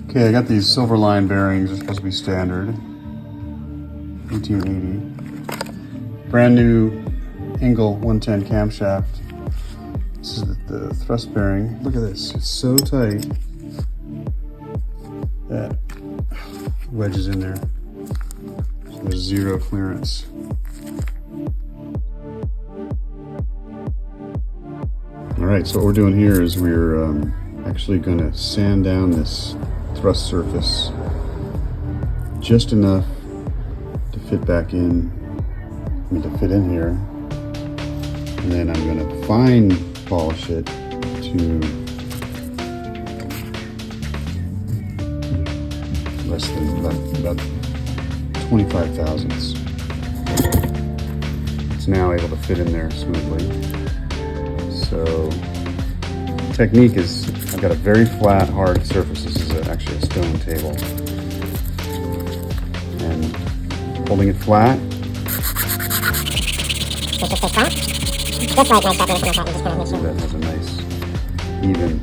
Okay, I got these Silverline bearings. They're supposed to be standard. 1880. Brand new Engle 110 camshaft. This is the thrust bearing. Look at this. It's so tight that wedges in there. So there's zero clearance. All right, so what we're doing here is we're actually going to sand down this thrust surface just enough to fit back in, to fit in here, and then I'm going to fine polish it to less than about 25 thousandths. It's now able to fit in there smoothly. So technique is, I've got a very flat, hard surface. This is actually a stone table. And holding it flat. So that has a nice, even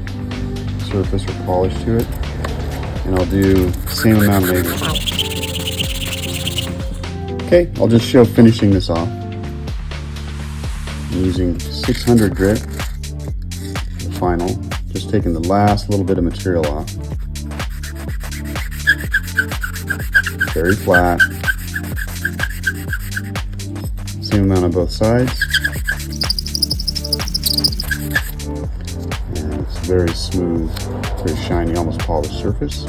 surface or polish to it. And I'll do the same amount maybe. Okay, I'll just show finishing this off. I'm using 600 grit. Final, just taking the last little bit of material off. Very flat. Same amount on both sides. And it's very smooth, very shiny, almost polished surface.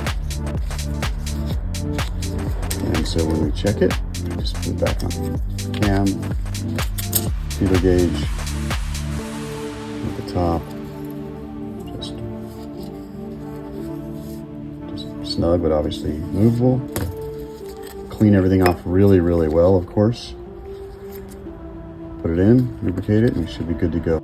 And so when we check it, just put it back on cam, feeler gauge at the top. Snug, but obviously movable. Clean everything off really, really well, of course. Put it in, lubricate it, and we should be good to go.